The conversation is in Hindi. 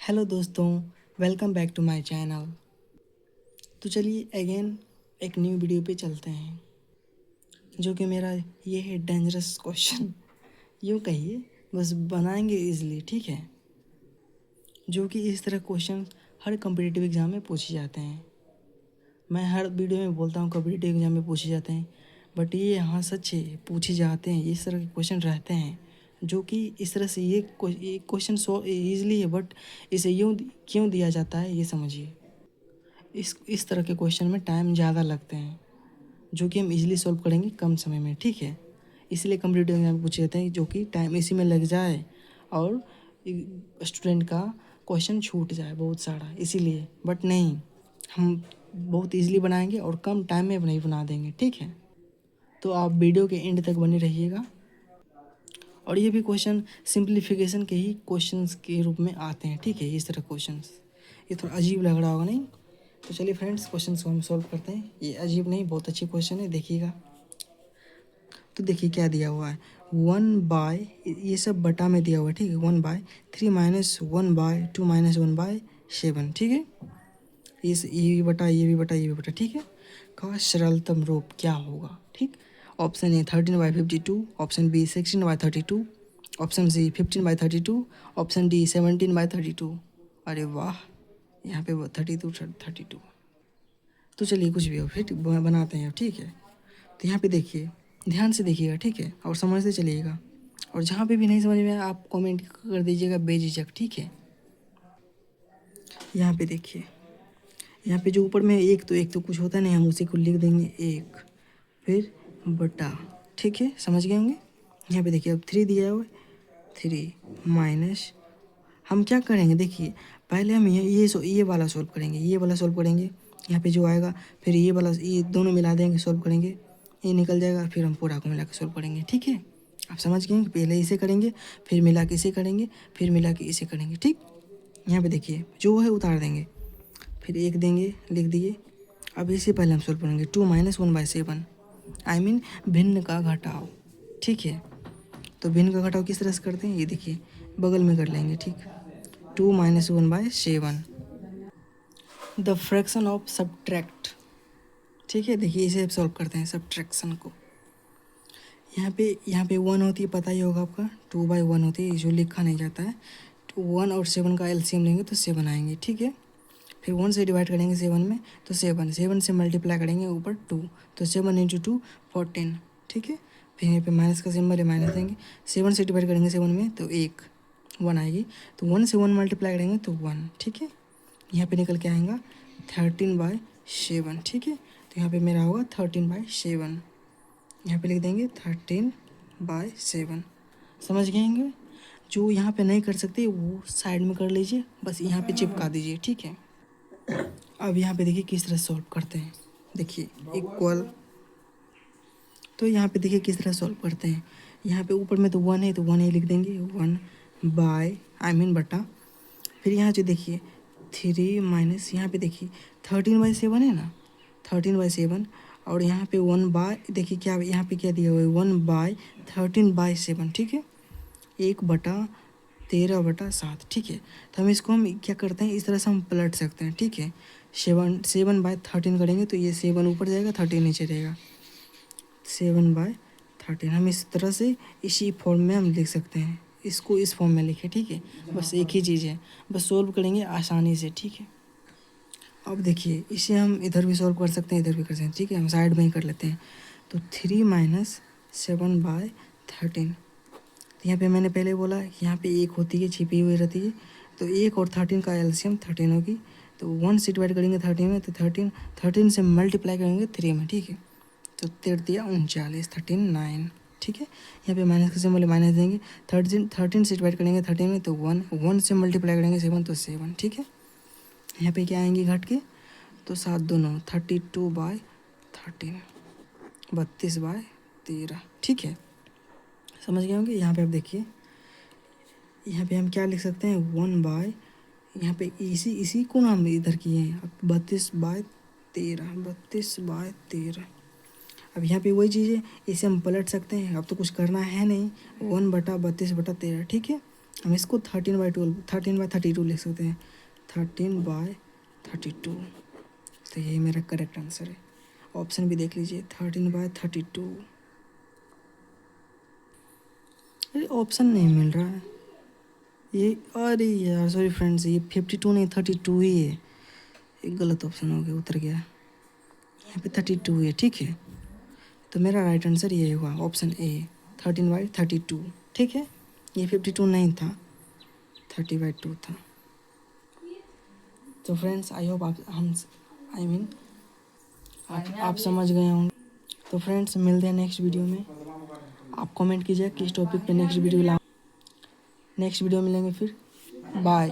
हेलो दोस्तों, welcome back to my channel. तो चलिए अगेन एक न्यू वीडियो पे चलते हैं, जो कि मेरा ये है डेंजरस क्वेश्चन। यूँ कहिए, बस बनाएंगे इजली, ठीक है। जो कि इस तरह क्वेश्चन हर कम्पिटिटिव एग्ज़ाम में पूछे जाते हैं। मैं हर वीडियो में बोलता हूँ कम्पिटिटिव एग्ज़ाम में पूछे जाते हैं, बट ये यहाँ सच है, पूछे जाते हैं। इस तरह के क्वेश्चन रहते हैं, जो कि इस तरह से ये क्वेश्चन सो ईजिली है, बट इसे यूँ क्यों दिया जाता है ये समझिए। इस तरह के क्वेश्चन में टाइम ज़्यादा लगते हैं, जो कि हम इजीली सॉल्व करेंगे कम समय में, ठीक है। इसलिए कम्पिटिटिव एग्जाम में पूछे जाते हैं, जो कि टाइम इसी में लग जाए और स्टूडेंट का क्वेश्चन छूट जाए बहुत सारा, इसीलिए। बट नहीं, हम बहुत इजीली बनाएंगे और कम टाइम में नहीं बना देंगे, ठीक है। तो आप वीडियो के एंड तक बने रहिएगा। और ये भी क्वेश्चन सिंप्लीफिकेशन के ही क्वेश्चंस के रूप में आते हैं, ठीक है। इस तरह क्वेश्चंस ये थोड़ा अजीब लग रहा होगा, नहीं? तो चलिए फ्रेंड्स, क्वेश्चंस को हम सॉल्व करते हैं। ये अजीब नहीं, बहुत अच्छी क्वेश्चन है, देखिएगा। तो देखिए क्या दिया हुआ है, 1/, ये सब बटा में दिया हुआ है, ठीक है। 1/3 - 1/2 - 1/7, ठीक है। ये भी बटा, ये भी बटा, ये भी बटा, ठीक है। का सरलतम रूप क्या होगा, ठीक। Option A 13/52, option B 16/32, option C 15/32, option D 17/32। अरे वाह, यहाँ पे 32। तो चलिए कुछ भी हो, फिर बनाते हैं, ठीक है। तो यहाँ पे देखिए, ध्यान से देखिएगा, ठीक है, और समझते चलिएगा। और जहाँ पे भी नहीं समझ में आए आप कमेंट कर दीजिएगा बेझिझक, ठीक है। यहाँ पे देखिए, यहाँ पे जो ऊपर में एक तो कुछ होता नहीं, हम उसी को लिख देंगे एक, फिर बटा, ठीक है, समझ गए होंगे। यहाँ पे देखिए अब 3 दिया हुआ है, 3 माइनस, हम क्या करेंगे देखिए, पहले हम ये वाला सॉल्व करेंगे, ये वाला सॉल्व करेंगे। यहाँ पे जो आएगा, फिर ये वाला, ये दोनों मिला देंगे, सॉल्व करेंगे, ये निकल जाएगा, फिर हम पूरा को मिला के सॉल्व करेंगे, ठीक है। आप समझ गए कि पहले इसे करेंगे, फिर मिला के इसे करेंगे, फिर मिला के इसे करेंगे, ठीक। यहाँ पे देखिए जो है उतार देंगे, फिर एक देंगे, लिख दिए। अब इसे पहले हम सॉल्व करेंगे, 2 - 1/7, आई मीन भिन्न का घटाव, ठीक है। तो भिन्न का घटाव किस तरह से करते हैं, ये देखिए बगल में कर लेंगे, ठीक। 2 - 1/7, द फ्रैक्शन ऑफ सब्ट्रैक्ट, ठीक है। देखिए इसे सॉल्व करते हैं, सब्ट्रैक्शन को। यहाँ पे 1 होती है, पता ही होगा आपका, 2/1 होती है, जो लिखा नहीं जाता है। तो 1 और 7 का एलसीएम लेंगे तो 7 आएंगे, ठीक है। फिर 1 से डिवाइड करेंगे 7 में, तो 7 से मल्टीप्लाई करेंगे ऊपर 2, तो 7 × 2 14, ठीक है। फिर यहाँ पे माइनस का सिंबल है, माइनस देंगे। 7 से डिवाइड करेंगे 7 में तो 1 आएगी, तो 1 से 1 मल्टीप्लाई करेंगे तो 1, ठीक है। यहाँ पे निकल के आएगा 13/7, ठीक है। तो यहाँ पे मेरा होगा 13/7, यहाँ पे लिख देंगे 13/7। समझ गए होंगे। जो यहाँ पे नहीं कर सकते वो साइड में कर लीजिए, बस यहाँ पे चिपका दीजिए, ठीक है। अब यहाँ पे देखिए किस तरह सॉल्व करते हैं, देखिए इक्वल। तो यहाँ पे देखिए किस तरह सॉल्व करते हैं, यहाँ पे ऊपर में तो 1 है, तो 1 ही लिख देंगे, 1/, बटा। फिर यहाँ जो देखिए 3 माइनस, यहाँ पे देखिए 13/7 है ना, 13/7। और यहाँ पे 1/, देखिए क्या यहाँ पे क्या दिया हुआ है, 1/13/7, ठीक है। 1/13/7, ठीक है। तो हम इसको क्या करते हैं, इस तरह से हम पलट सकते हैं, ठीक है। 7/13 करेंगे तो ये 7 ऊपर जाएगा, 13 नीचे रहेगा, 7/13। हम इस तरह से इसी फॉर्म में हम लिख सकते हैं, इसको इस फॉर्म में लिखे, ठीक है। बस एक ही चीज़ है, बस सोल्व करेंगे आसानी से, ठीक है। अब देखिए इसे हम इधर भी सॉल्व कर सकते हैं, इधर भी कर सकते हैं, ठीक है। हम साइड में ही कर लेते हैं। तो 3 - 7/13, तो यहाँ पे मैंने पहले बोला कि यहाँ पे 1 होती है, छिपी हुई रहती है। तो 1 और 13 का एलसीएम 13 होगी, तो 1 से डिवाइड करेंगे 13 में, तो 13 से मल्टीप्लाई करेंगे 3 में, ठीक है। तो 13 × 39, 39, ठीक है। यहाँ पे माइनस का सिंबल माइनस देंगे, 13 से डिवाइड करेंगे 13 में, तो 1 से मल्टीप्लाई करेंगे 7, तो 7, ठीक है। यहाँ पे क्या आएंगे घट के, तो 7 2 9, 32/13, 32/13, ठीक है। समझ गए होंगे। यहाँ पे आप देखिए, यहाँ पे हम क्या लिख सकते हैं, 1/, यहाँ पे इसी को ना हम इधर किए हैं, अब 32/13, 32/13। अब यहाँ पे वही चीज़ है, इसे हम पलट सकते हैं, अब तो कुछ करना है नहीं, 1/32/13, ठीक है। हम इसको 13/32 लिख सकते हैं, 13/32। तो यही मेरा करेक्ट आंसर है। ऑप्शन भी देख लीजिए, 13/32। अरे ऑप्शन नहीं मिल रहा है ये, अरे यार सॉरी फ्रेंड्स, ये 52 नहीं 32 ही है। एक गलत ऑप्शन हो गया, उतर गया, यहाँ पे 32 है, ठीक है। तो मेरा राइट आंसर ये हुआ, ऑप्शन ए, 13/32, ठीक है। ये 52 नहीं था, 30/2 था। तो फ्रेंड्स आई होप आप समझ गए होंगे। तो फ्रेंड्स मिलते हैं नेक्स्ट वीडियो में। आप कमेंट कीजिए किस टॉपिक पे नेक्स्ट वीडियो मिलेंगे फिर। बाय।